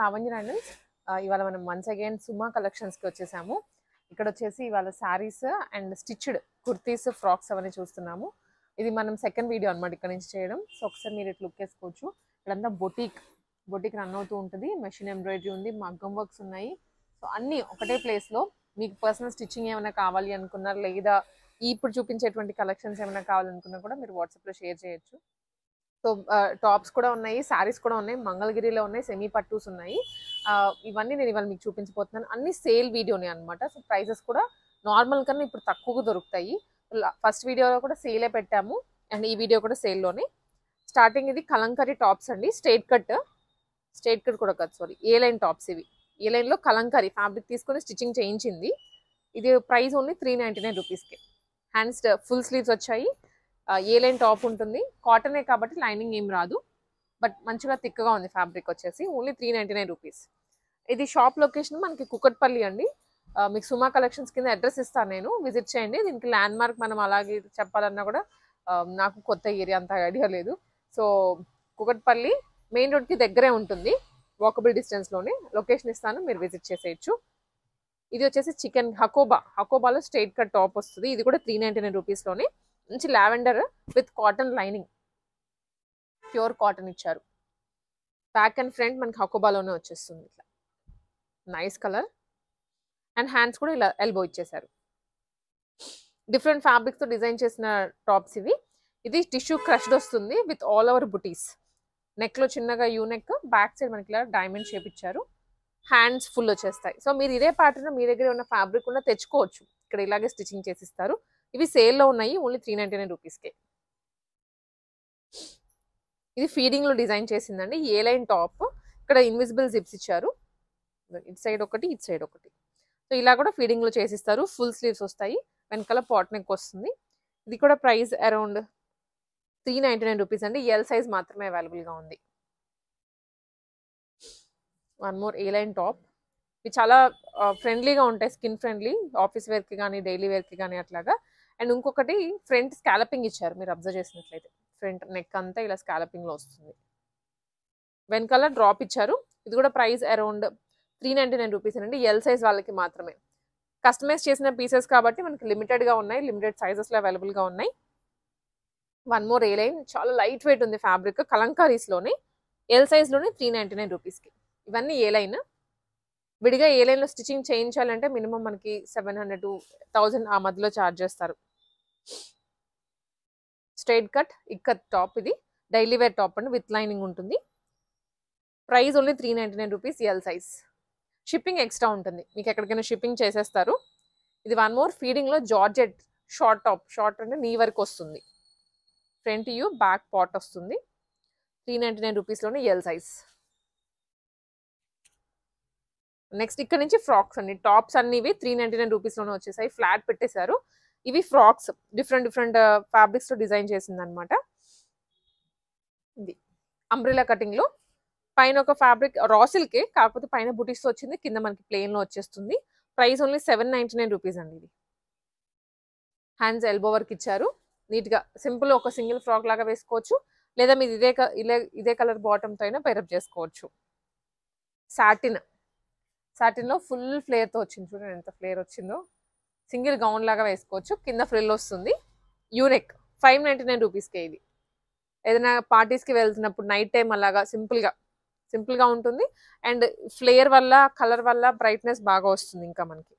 లావణ్య రైడల్స్. ఇవాళ మనం once again సుమా కలెక్షన్స్కి వచ్చేసాము. ఇక్కడ వచ్చేసి ఇవాళ saris and stitched kurtis, frocks అవన్నీ చూస్తున్నాము. ఇది మనం సెకండ్ వీడియో అనమాట ఇక్కడ నుంచి చేయడం. సో ఒకసారి మీరు ఇట్లా లుక్ వేసుకోవచ్చు. ఇక్కడంతా బొటిక్ రన్ అవుతూ ఉంటుంది. మెషిన్ ఎంబ్రాయిడరీ ఉంది, మగ్గం వర్క్స్ ఉన్నాయి. సో అన్నీ ఒకటే ప్లేస్లో. మీకు పర్సనల్ స్టిచ్చింగ్ ఏమైనా కావాలి అనుకున్నారు, లేదా ఇప్పుడు చూపించేటువంటి కలెక్షన్స్ ఏమైనా కావాలనుకున్నా కూడా మీరు వాట్సాప్లో షేర్ చేయొచ్చు. సో టాప్స్ కూడా ఉన్నాయి, శారీస్ కూడా ఉన్నాయి, మంగళగిరిలో ఉన్నాయి, సెమీ పట్టూస్ ఉన్నాయి. ఇవన్నీ నేను ఇవాళ మీకు చూపించబోతున్నాను. అన్ని సేల్ వీడియోనే అనమాట. సో ప్రైజెస్ కూడా నార్మల్ కన్నా ఇప్పుడు తక్కువగా దొరుకుతాయి. ఫస్ట్ వీడియోలో కూడా సేలే పెట్టాము, అండ్ ఈ వీడియో కూడా సేల్లోనే. స్టార్టింగ్ ఇది కలంకరీ టాప్స్ అండి. స్ట్రైట్ కట్ కూడా కాదు, సారీ, ఏ లైన్ టాప్స్ ఇవి. ఏ లైన్లో కలంకరీ ఫ్యాబ్రిక్ తీసుకొని స్టిచ్చింగ్ చేయించింది. ఇది ప్రైస్ ఓన్లీ 399 రూపీస్కి. హ్యాండ్స్ ఫుల్ స్లీవ్స్ వచ్చాయి. ఏ లైన్ టాప్ ఉంటుంది, కాటనే కాబట్టి లైనింగ్ ఏం రాదు, బట్ మంచిగా థిక్గా ఉంది ఫ్యాబ్రిక్ వచ్చేసి. Only 399 rupees. ఇది షాప్ లొకేషన్ మనకి కుకట్పల్లి అండి. మీకు సుమా కలెక్షన్స్ కింద అడ్రస్ ఇస్తాను నేను, విజిట్ చేయండి. దీనికి ల్యాండ్ మార్క్ మనం అలాగే చెప్పాలన్నా కూడా నాకు కొత్త ఏరియా అంత ఐడియా లేదు. సో కుకట్పల్లి మెయిన్ రోడ్కి దగ్గరే ఉంటుంది, వాకబుల్ డిస్టెన్స్లోనే. లొకేషన్ ఇస్తాను, మీరు విజిట్ చేసేయచ్చు. ఇది వచ్చేసి చికెన్ హకోబాలో స్ట్రైట్ కట్ టాప్ వస్తుంది. ఇది కూడా 399 రూపీస్లోనే. మంచి lavender with cotton lining, pure cotton ఇచ్చారు. బ్యాక్ అండ్ ఫ్రంట్ మనకి హకోబాలోనే వచ్చేస్తుంది. ఇట్లా నైస్ కలర్. అండ్ హ్యాండ్స్ కూడా ఇలా ఎల్బో ఇచ్చేసారు. డిఫరెంట్ ఫ్యాబ్రిక్స్తో డిజైన్ చేసిన టాప్స్ ఇవి. ఇది టిష్యూ క్రష్డ్ వస్తుంది విత్ ఆల్ ఓవర్ బుటీస్. నెక్లో చిన్నగా యూ నెక్, బ్యాక్ సైడ్ మనకి ఇలా డైమండ్ షేప్ ఇచ్చారు. హ్యాండ్స్ ఫుల్ వచ్చేస్తాయి. సో మీరు ఇదే ప్యాటర్న్ మీ దగ్గర ఉన్న ఫ్యాబ్రిక్ ఉన్న తెచ్చుకోవచ్చు. ఇక్కడ ఇలాగే స్టిచ్చింగ్ చేసిస్తారు. ఇవి సేల్లో ఉన్నాయి, ఓన్లీ 399 రూపీస్కే. ఇది ఫీడింగ్లో డిజైన్ చేసిందండి. ఏ లైన్ టాప్. ఇక్కడ ఇన్విజిబుల్ జిప్స్ ఇచ్చారు, ఇటు సైడ్ ఒకటి, ఇటు సైడ్ ఒకటి. సో ఇలా కూడా ఫీడింగ్లో చేసిస్తారు. ఫుల్ స్లీవ్స్ వస్తాయి, వెనకాల పాట్ నెక్ వస్తుంది. ఇది కూడా ప్రైస్ అరౌండ్ 399 రూపీస్ అండి. ఎల్ సైజ్ మాత్రమే అవైలబుల్గా ఉంది. వన్ మోర్ ఏ లైన్ టాప్. ఇవి చాలా ఫ్రెండ్లీగా ఉంటాయి, స్కిన్ ఫ్రెండ్లీ, ఆఫీస్ వేర్కి కానీ డైలీ వేర్కి కానీ అట్లాగా. అండ్ ఇంకొకటి ఫ్రంట్ స్కాలపింగ్ ఇచ్చారు, మీరు అబ్జర్వ్ చేసినట్లయితే. ఫ్రంట్ నెక్ అంతా ఇలా స్కాలపింగ్లో వస్తుంది. వెనకాల డ్రాప్ ఇచ్చారు. ఇది కూడా ప్రైస్ అరౌండ్ 399 రూపీస్ అండి. ఎల్ సైజ్ వాళ్ళకి మాత్రమే. కస్టమైజ్ చేసిన పీసెస్ కాబట్టి మనకి లిమిటెడ్గా ఉన్నాయి, లిమిటెడ్ సైజెస్లో అవైలబుల్గా ఉన్నాయి. వన్ మోర్ ఏ లైన్, చాలా లైట్ వెయిట్ ఉంది ఫ్యాబ్రిక్, కలంకారీస్లోనే. ఎల్ సైజ్లోనే 399 రూపీస్కి. ఇవన్నీ ఏ లైన్. విడిగా ఏ లైన్లో స్టిచ్చింగ్ చేయించాలంటే మినిమం మనకి 700 to 1000 ఆ మధ్యలో ఛార్జ్ చేస్తారు. Straight cut ikkat top. ఇది డైలీ వేర్ టాప్ అండి, విత్ లైనింగ్ ఉంటుంది. Price only 399 rupees, L size. Shipping extra ఉంటుంది, మీకు ఎక్కడికైనా షిప్పింగ్ చేసేస్తారు. ఇది వన్ మోర్ ఫీడింగ్లో జార్జెట్ షార్ట్ టాప్. షార్ట్ అంటే నీ వరకు వస్తుంది. ఫ్రంట్ యూ, బ్యాక్ పాట్ వస్తుంది. 399 రూపీస్లోనే ఎల్ సైజ్. నెక్స్ట్ ఇక్కడ నుంచి ఫ్రాక్స్ అండి. టాప్స్ అన్ని ఇవి 399 రూపీస్లోనే వచ్చేసాయి. ఫ్లాట్ పెట్టేశారు. ఇవి ఫ్రాక్స్, డిఫరెంట్ ఫ్యాబ్రిక్స్తో డిజైన్ చేసింది అనమాట. ఇది అంబ్రెలా కటింగ్లో. పైన ఒక ఫ్యాబ్రిక్ రా సిల్కే, కాకపోతే పైన బుటీస్తో వచ్చింది, కింద మనకి ప్లెయిన్లో వచ్చేస్తుంది. ప్రైస్ ఓన్లీ 799 రూపీస్ అండి. ఇది హ్యాండ్స్ ఎల్బో వర్క్ ఇచ్చారు. నీట్గా సింపుల్ ఒక సింగిల్ ఫ్రాక్ లాగా వేసుకోవచ్చు, లేదా మీరు ఇదే కలర్ బాటమ్తో అయినా పేరప్ చేసుకోవచ్చు. సాటిన్లో ఫుల్ ఫ్లేర్తో వచ్చింది, చూడండి ఎంత ఫ్లేర్ వచ్చిందో. సింగిల్ గౌన్ లాగా వేసుకోవచ్చు, కింద ఫ్రిల్ వస్తుంది. యూనెక్ 599 రూపీస్కే. ఇది ఏదైనా పార్టీస్కి వెళ్తున్నప్పుడు నైట్ టైం అలాగా సింపుల్గా ఉంటుంది. అండ్ ఫ్లేర్ వల్ల, కలర్ వల్ల బ్రైట్నెస్ బాగా వస్తుంది ఇంకా మనకి.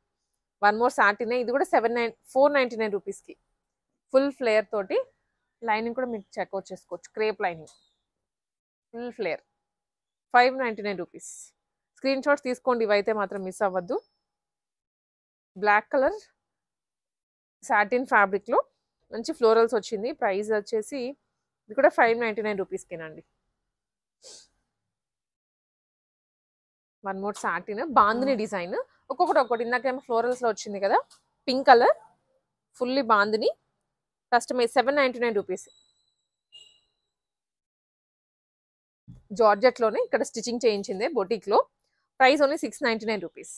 వన్ మోర్ సాటినే. ఇది కూడా 499 రూపీస్కి. ఫుల్ ఫ్లేర్ తోటి, లైనింగ్ కూడా మీకు చెక్అవుట్ చేసుకోవచ్చు. Crepe lining, full flare. 599 rupees. Screen shots తీసుకోండి, ఇవైతే మాత్రం మిస్ అవ్వద్దు. బ్లాక్ కలర్ సాటిన్ ఫ్యాబ్రిక్లో మంచి ఫ్లోరల్స్ వచ్చింది. ప్రైస్ వచ్చేసి ఇది కూడా 599 రూపీస్కేనండి. One more satin bandhani design. ఒక్కొక్కటి ఇందాకేమో ఫ్లోరల్స్లో వచ్చింది కదా. Pink colour, fully bandhani, customise 799 rupees. జార్జెట్లోనే ఇక్కడ స్టిచ్చింగ్ చేయించింది బొటిక్లో. Price only 699 rupees.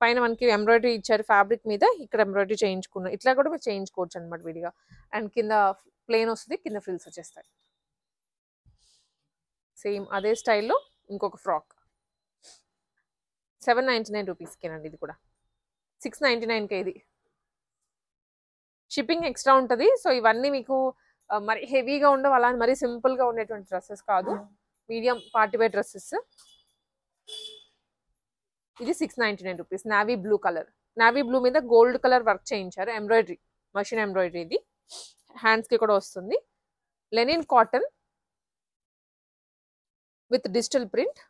పైన మనకి ఎంబ్రాయిడరీ ఇచ్చారు ఫ్యాబ్రిక్ మీద, ఇక్కడ ఎంబ్రాయిడరీ చేయించుకున్నాం. ఇట్లా కూడా మీరు చేయించుకోవచ్చు అనమాట విడిగా. అండ్ కింద ప్లెయిన్ వస్తుంది, కింద ఫ్రిల్స్ వచ్చేస్తాయి. సేమ్ అదే స్టైల్లో ఇంకొక ఫ్రాక్. 799 రూపీస్కేనండి ఇది కూడా. 699కే ఇది. షిప్పింగ్ ఎక్స్ట్రా ఉంటుంది. సో ఇవన్నీ మీకు మరి హెవీగా ఉండవు, అలా మరి సింపుల్గా ఉండేటువంటి డ్రెస్సెస్ కాదు, మీడియం పార్టీ వేర్ డ్రెస్సెస్. ఇది 699 rupees. Navy blue colour, navy blue మీద గోల్డ్ కలర్ వర్క్ చేయించారు, ఎంబ్రాయిడరీ, మషిన్ ఎంబ్రాయిడరీ. ఇది హ్యాండ్స్కి కూడా వస్తుంది. Linen cotton with digital print,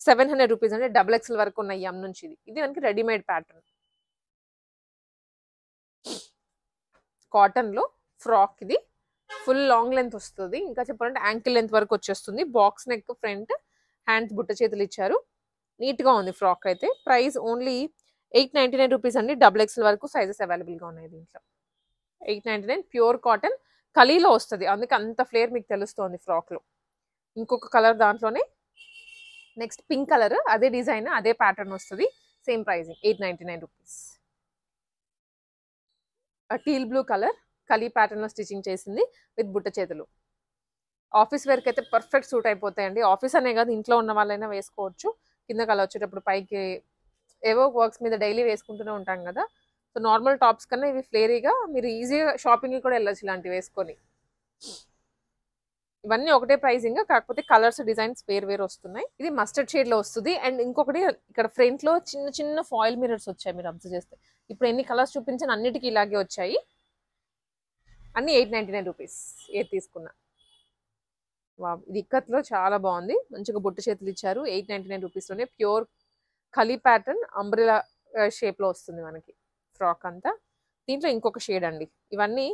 700 rupees అంటే XXL వరకు ఉన్నాయి ఎం నుంచి. ఇది మనకి రెడీమేడ్ ప్యాటర్న్ కాటన్లో ఫ్రాక్. ఇది ఫుల్ లాంగ్ లెంత్ వస్తుంది, ఇంకా చెప్పాలంటే యాంకిల్ లెంత్ వరకు వచ్చేస్తుంది. బాక్స్ నెక్, ఫ్రంట్, హ్యాండ్స్ బుట్ట చేతులు ఇచ్చారు. నీట్గా ఉంది ఫ్రాక్ అయితే. ప్రైస్ ఓన్లీ 899 రూపీస్ అండి. XXL వరకు సైజెస్ అవైలబుల్గా ఉన్నాయి దీంట్లో. 899. ప్యూర్ కాటన్, కలీలో వస్తుంది, అందుకే అంత ఫ్లేర్ మీకు తెలుస్తుంది ఫ్రాక్లో. ఇంకొక కలర్ దాంట్లోనే నెక్స్ట్ పింక్ కలర్, అదే డిజైన్ అదే ప్యాటర్న్ వస్తుంది, same pricing 899 rupees. Teal blue colour, kali ప్యాటర్న్లో స్టిచ్చింగ్ చేసింది విత్ బుట్ట చేతులు. ఆఫీస్ వేర్కి అయితే పర్ఫెక్ట్ సూట్ అయిపోతాయండి. ఆఫీస్ అనే కాదు, ఇంట్లో ఉన్న వాళ్ళైనా వేసుకోవచ్చు. కింద కలర్ వచ్చేటప్పుడు పైకి ఏవో వర్క్స్ మీద డైలీ వేసుకుంటూనే ఉంటాం కదా, సో నార్మల్ టాప్స్ కన్నా ఇవి ఫ్లేరీగా మీరు ఈజీగా షాపింగ్కి కూడా వెళ్ళొచ్చు ఇలాంటివి వేసుకొని. ఇవన్నీ ఒకటే ప్రైజింగ్, కాకపోతే కలర్స్ డిజైన్స్ వేరు వస్తున్నాయి. ఇది మస్టర్డ్ షేడ్లో వస్తుంది. అండ్ ఇంకొకటి ఇక్కడ ఫ్రంట్లో చిన్న చిన్న ఫాయిల్ మిరర్స్ వచ్చాయి, మీరు అబ్జర్వ్ చేస్తే. ఇప్పుడు ఎన్ని కలర్స్ చూపించాను అన్నిటికీ ఇలాగే వచ్చాయి. అన్ని 899 రూపీస్ ఏది తీసుకున్నా. వా, ఇది ఇక్కత్లో చాలా బాగుంది, మంచిగా బుట్ట చేతులు ఇచ్చారు. 899 రూపీస్లోనే ప్యూర్ కలీ ప్యాటర్న్ అంబ్రెలా షేప్లో వస్తుంది మనకి ఫ్రాక్ అంతా. దీంట్లో ఇంకొక షేడ్ అండి. ఇవన్నీ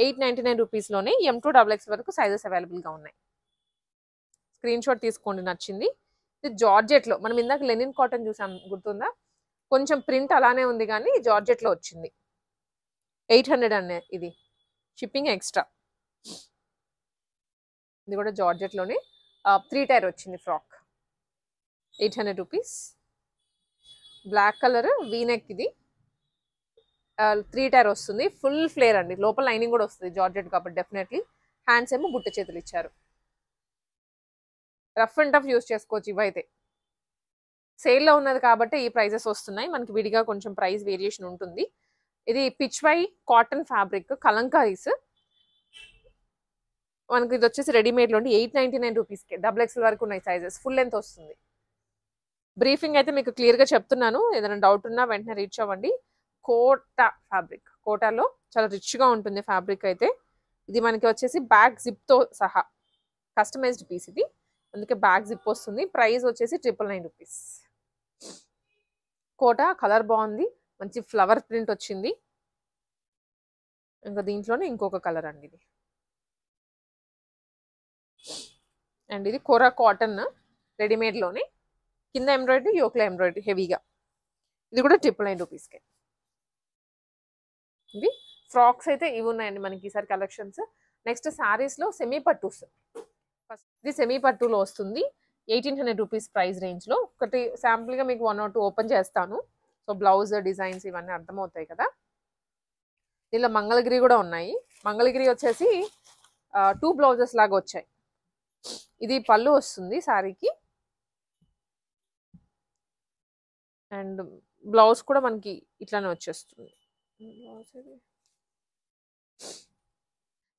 899 రూపీస్లోనే M to XXL వరకు సైజెస్ అవైలబుల్గా ఉన్నాయి. స్క్రీన్ షాట్ తీసుకోండి నచ్చింది. ఇది జార్జెట్లో, మనం ఇందాక లెనిన్ కాటన్ చూసాం గుర్తుందా, కొంచెం ప్రింట్ అలానే ఉంది కానీ జార్జెట్లో వచ్చింది. 800 అనే ఇది, షిప్పింగ్ ఎక్స్ట్రా. ఇది కూడా జార్జెట్లోనే 3 టైర్ వచ్చింది frock, 800 rupees. Black colour V neck, ఇది 3 టైర్ వస్తుంది, ఫుల్ ఫ్లేర్ అండి, లోపల లైనింగ్ కూడా వస్తుంది జార్జెట్ కాబట్టి డెఫినెట్లీ. హ్యాండ్స్ ఏమో బుట్ట చేతులు ఇచ్చారు. రఫ్ అండ్ టఫ్ యూస్ చేసుకోవచ్చు. ఇవైతే సేల్లో ఉన్నది కాబట్టి ఈ ప్రైజెస్ వస్తున్నాయి, మనకి విడిగా కొంచెం ప్రైస్ వేరియేషన్ ఉంటుంది. ఇది పిచ్వై కాటన్ ఫ్యాబ్రిక్ కలంకారీస్, మనకి ఇది వచ్చేసి రెడీమేడ్లో 899 రూపీస్కే. XXL వరకు ఉన్నాయి సైజెస్, ఫుల్ లెంత్ వస్తుంది. బ్రీఫింగ్ అయితే మీకు క్లియర్గా చెప్తున్నాను, ఏదైనా డౌట్ ఉన్నా వెంటనే రీచ్ అవ్వండి. కోటా ఫ్యాబ్రిక్, కోటాలో చాలా రిచ్గా ఉంటుంది ఫ్యాబ్రిక్ అయితే. ఇది మనకి వచ్చేసి బ్యాక్ జిప్తో సహా కస్టమైజ్డ్ పీస్ ఇది, అందుకే బ్యాక్ జిప్ వస్తుంది. ప్రైస్ వచ్చేసి 999 రూపీస్. కోటా కలర్ బాగుంది, మంచి ఫ్లవర్ ప్రింట్ వచ్చింది. ఇంకా దీంట్లోనే ఇంకొక కలర్ అండి ఇది. అండ్ ఇది కోరా కాటన్ రెడీమేడ్లోనే, కింద ఎంబ్రాయిడరీ, యోక్లో ఎంబ్రాయిడరీ హెవీగా. ఇది కూడా 999 రూపీస్కే. ఇవి ఫ్రాక్స్ అయితే ఇవి ఉన్నాయండి మనకి ఈసారి కలెక్షన్స్. నెక్స్ట్ శారీస్లో సెమీ పట్టూస్. ఫస్ట్ ఇది సెమీ పట్టులో వస్తుంది, 1800 రూపీస్ ప్రైస్ రేంజ్లో. ఒకటి శాంపుల్గా మీకు 1 or 2 ఓపెన్ చేస్తాను, సో బ్లౌజ్ డిజైన్స్ ఇవన్నీ అర్థమవుతాయి కదా. దీనిలో మంగళగిరి కూడా ఉన్నాయి. మంగళగిరి వచ్చేసి 2 బ్లౌజెస్ లాగా వచ్చాయి. ఇది పళ్ళు వస్తుంది శారీకి, అండ్ బ్లౌజ్ కూడా మనకి ఇట్లానే వచ్చేస్తుంది.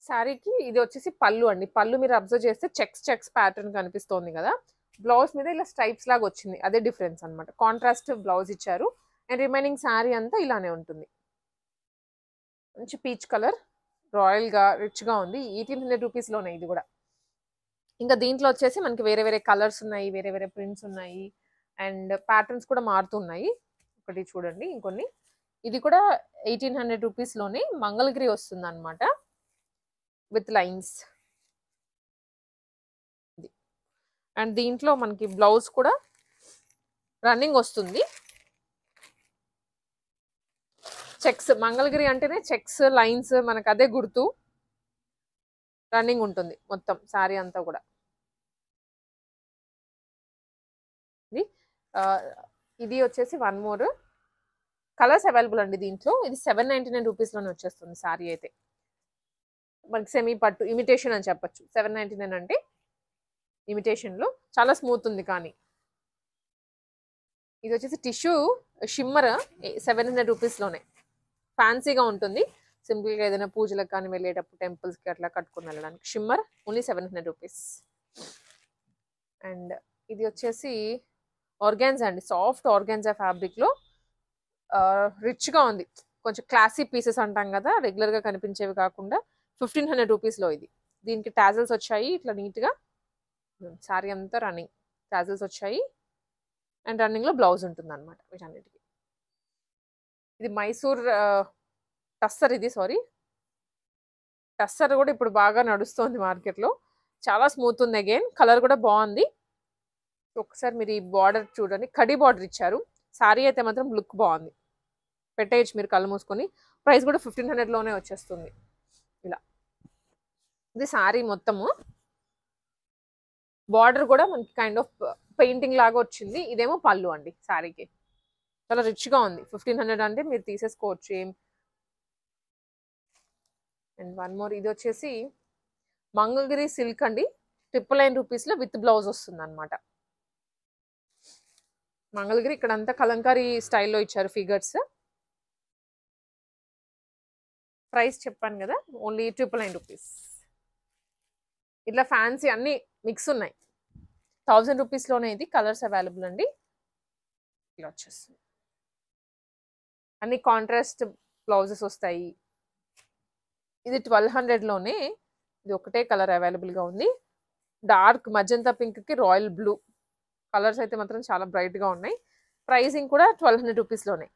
శారీకి ఇది వచ్చేసి పళ్ళు అండి. పళ్ళు మీరు అబ్జర్వ్ చేస్తే చెక్స్ ప్యాటర్న్ కనిపిస్తోంది కదా, బ్లౌజ్ మీద ఇలా స్ట్రైప్స్ లాగా వచ్చింది, అదే డిఫరెన్స్ అనమాట. కాంట్రాస్ట్ బ్లౌజ్ ఇచ్చారు, అండ్ రిమైనింగ్ శారీ అంతా ఇలానే ఉంటుంది. మంచి పీచ్ కలర్, రాయల్గా రిచ్గా ఉంది. 1800 రూపీస్లోనే ఇది కూడా. ఇంకా దీంట్లో వచ్చేసి మనకి వేరే వేరే కలర్స్ ఉన్నాయి, వేరే వేరే ప్రింట్స్ ఉన్నాయి, అండ్ ప్యాటర్న్స్ కూడా మారుతున్నాయి. ఒకటి చూడండి, ఇంకొన్ని. ఇది కూడా 1800 రూపీస్లోనే మంగళగిరి వస్తుంది అనమాట, విత్ లైన్స్. అండ్ దీంట్లో మనకి బ్లౌజ్ కూడా రన్నింగ్ వస్తుంది. చెక్స్, మంగళగిరి అంటేనే చెక్స్ లైన్స్, మనకు అదే గుర్తు. రన్నింగ్ ఉంటుంది మొత్తం శారీ అంతా కూడా. ఇది వచ్చేసి 1 more కలర్స్ అవైలబుల్ అండి దీంట్లో. ఇది 799 రూపీస్లోనే వచ్చేస్తుంది శారీ అయితే. మనకి సెమీ పట్టు ఇమిటేషన్ అని చెప్పచ్చు. 799 అంటే ఇమిటేషన్లో చాలా స్మూత్ ఉంది కానీ. ఇది వచ్చేసి టిష్యూ షిమ్మర్ 700 రూపీస్లోనే ఫ్యాన్సీగా ఉంటుంది. సింపుల్గా ఏదైనా పూజలకు కానీ వెళ్ళేటప్పుడు టెంపుల్స్కి అట్లా కట్టుకుని వెళ్ళడానికి. Shimmer only 700 rupees. అండ్ ఇది వచ్చేసి ఆర్గాన్జా అండి, సాఫ్ట్ ఆర్గాన్జా ఫ్యాబ్రిక్లో రిచ్గా ఉంది. కొంచెం క్లాసీ పీసెస్ అంటాం కదా, రెగ్యులర్గా కనిపించేవి కాకుండా 1500 రూపీస్లో ఇది. దీనికి టాజల్స్ వచ్చాయి ఇట్లా నీట్గా. శారీ అంతా రన్నింగ్ టాజల్స్ వచ్చాయి అండ్ రన్నింగ్లో బ్లౌజ్ ఉంటుంది అనమాట వీటన్నిటికి. ఇది మైసూర్ టస్సర్, ఇది సారీ టస్సర్ కూడా ఇప్పుడు బాగా నడుస్తుంది మార్కెట్లో. చాలా స్మూత్ ఉంది, అగైన్ కలర్ కూడా బాగుంది. ఒకసారి మీరు ఈ బార్డర్ చూడండి, కడి బార్డర్ ఇచ్చారు. శారీ అయితే మాత్రం లుక్ బాగుంది, పెట్టేయచ్చు మీరు కళ్ళు మూసుకొని. ప్రైస్ కూడా 1500లోనే వచ్చేస్తుంది ఇలా. ఇది శారీ మొత్తము బార్డర్ కూడా మనకి కైండ్ ఆఫ్ పెయింటింగ్ లాగా వచ్చింది. ఇదేమో పళ్ళు అండి శారీకి. చాలా రిచ్గా ఉంది. 1500 అంటే మీరు తీసేసుకోవచ్చు ఏం. అండ్ వన్ మోర్, ఇది వచ్చేసి మంగళగిరి సిల్క్ అండి, 999 రూపీస్లో విత్ బ్లౌజ్ వస్తుంది అనమాట. మంగళగిరి ఇక్కడంతా కలంకారీ స్టైల్లో ఇచ్చారు ఫిగర్స్. ప్రైస్ చెప్పాను కదా, ఓన్లీ 999 రూపీస్. ఇట్లా ఫ్యాన్సీ అన్ని మిక్స్ ఉన్నాయి. 1000 రూపీస్లోనే ఇది. కలర్స్ అవైలబుల్ అండి. ఇలా వచ్చేస్తుంది. అన్ని కాంట్రాస్ట్ బ్లౌజెస్ వస్తాయి. ఇది 1200లోనే. ఇది ఒకటే కలర్ అవైలబుల్గా ఉంది. డార్క్ మజంతా పింక్కి రాయల్ బ్లూ కలర్స్ అయితే మాత్రం చాలా బ్రైట్గా ఉన్నాయి. ప్రైసింగ్ కూడా 1200 రూపీస్లోనే.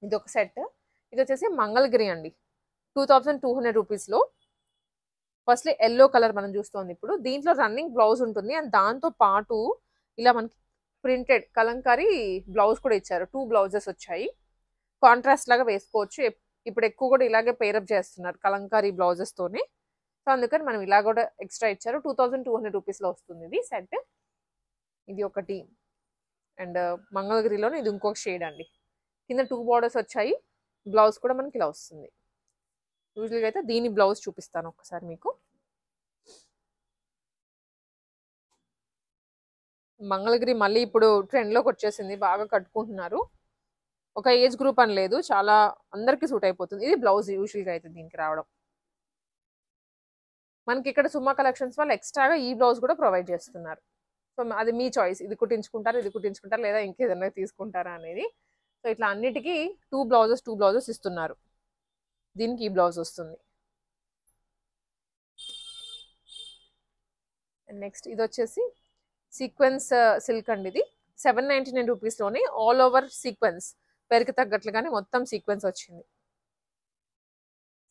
ఇది ఒక సెట్. ఇది వచ్చేసి మంగళగిరి అండి, 2200 రూపీస్లో. ఫస్ట్లీ ఎల్లో కలర్ మనం చూస్తోంది ఇప్పుడు. దీంట్లో రన్నింగ్ బ్లౌజ్ ఉంటుంది అండ్ దాంతో పాటు ఇలా మనకి ప్రింటెడ్ కలంకారీ బ్లౌజ్ కూడా ఇచ్చారు. 2 బ్లౌజెస్ వచ్చాయి. కాంట్రాస్ట్ లాగా వేసుకోవచ్చు. ఇప్పుడు ఎక్కువ కూడా ఇలాగే పేరప్ చేస్తున్నారు కలంకారీ బ్లౌజెస్తోనే. సో అందుకని మనం ఇలా కూడా ఎక్స్ట్రా ఇచ్చారు. 2200 రూపీస్లో వస్తుంది ఇది సెట్. ఇది ఒకటి. అండ్ మంగళగిరిలోనే ఇది ఇంకొక షేడ్ అండి. కింద 2 బార్డర్స్ వచ్చాయి. బ్లౌజ్ కూడా మనకి ఇలా వస్తుంది. యూజువల్గా అయితే దీని బ్లౌజ్ చూపిస్తాను ఒక్కసారి మీకు. మంగళగిరి మళ్ళీ ఇప్పుడు ట్రెండ్లోకి వచ్చేసింది, బాగా కట్టుకుంటున్నారు. ఒక ఏజ్ గ్రూప్ అని లేదు, చాలా అందరికీ సూట్ అయిపోతుంది. ఇది బ్లౌజ్ యూజువల్గా అయితే దీనికి రావడం. మనకి ఇక్కడ సుమా కలెక్షన్స్ వాళ్ళు ఎక్స్ట్రాగా ఈ బ్లౌజ్ కూడా ప్రొవైడ్ చేస్తున్నారు. సో అది మీ చాయిస్, ఇది కుట్టించుకుంటారు, ఇది కుట్టించుకుంటారు, లేదా ఇంకేదైనా తీసుకుంటారా అనేది. సో ఇట్లా అన్నిటికీ 2 బ్లౌజెస్ ఇస్తున్నారు. దీనికి ఈ బ్లౌజ్ వస్తుంది. నెక్స్ట్ ఇది వచ్చేసి సీక్వెన్స్ సిల్క్ అండి. ఇది 799 రూపీస్లోనే ఆల్ ఓవర్ సీక్వెన్స్, పేరుకి తగ్గట్లుగానే మొత్తం సీక్వెన్స్ వచ్చింది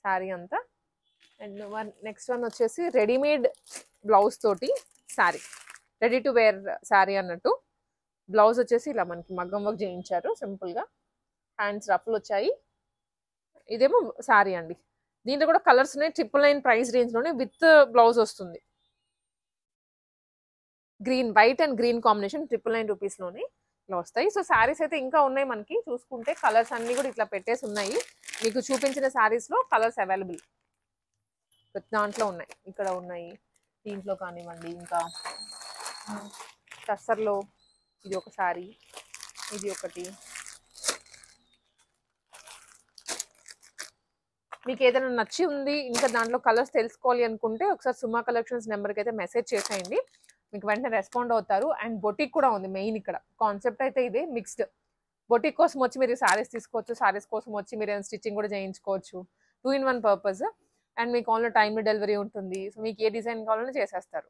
శారీ అంతా. అండ్ నెక్స్ట్ వన్ వచ్చేసి రెడీమేడ్ బ్లౌజ్ తోటి sari, ready to wear sari అన్నట్టు. బ్లౌజ్ వచ్చేసి ఇలా మనకి మగ్గం వర్క్ చేయించారు సింపుల్గా. హ్యాండ్స్ రఫ్లు వచ్చాయి. ఇదేమో శారీ అండి. దీంట్లో కూడా కలర్స్ ఉన్నాయి. 999 ప్రైస్ రేంజ్లోనే విత్ బ్లౌజ్ వస్తుంది. Green, white and green combination 999 రూపీస్లోనే ఇలా వస్తాయి. సో శారీస్ అయితే ఇంకా ఉన్నాయి మనకి చూసుకుంటే. కలర్స్ అన్నీ కూడా ఇట్లా పెట్టేసి ఉన్నాయి. మీకు చూపించిన శారీస్లో కలర్స్ అవైలబుల్ దాంట్లో ఉన్నాయి, ఇక్కడ ఉన్నాయి, దీంట్లో కానివ్వండి. ఇంకా టస్సర్లో ఇది ఒక శారీ, ఇది ఒకటి. మీకు ఏదైనా నచ్చి ఉంది ఇంకా దాంట్లో కలర్స్ తెలుసుకోవాలి అనుకుంటే ఒకసారి సుమా కలెక్షన్స్ నెంబర్కి అయితే మెసేజ్ చేసేయండి, మీకు వెంటనే రెస్పాండ్ అవుతారు. అండ్ బొటిక్ కూడా ఉంది మెయిన్. ఇక్కడ కాన్సెప్ట్ అయితే ఇదే, మిక్స్డ్. బొటిక్ కోసం వచ్చి మీరు శారీస్ తీసుకోవచ్చు, శారీస్ కోసం వచ్చి మీరు ఏమైనా స్టిచ్చింగ్ కూడా చేయించుకోవచ్చు. 2 in 1 పర్పస్. అండ్ మీకు ఆన్లైన్ టైమ్లీ డెలివరీ ఉంటుంది. సో మీకు ఏ డిజైన్ కావాలన్నా చేసేస్తారు.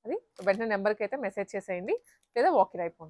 అది వెంటనే నెంబర్కి అయితే మెసేజ్ చేసేయండి, లేదా వాకిన్ అయిపోండి.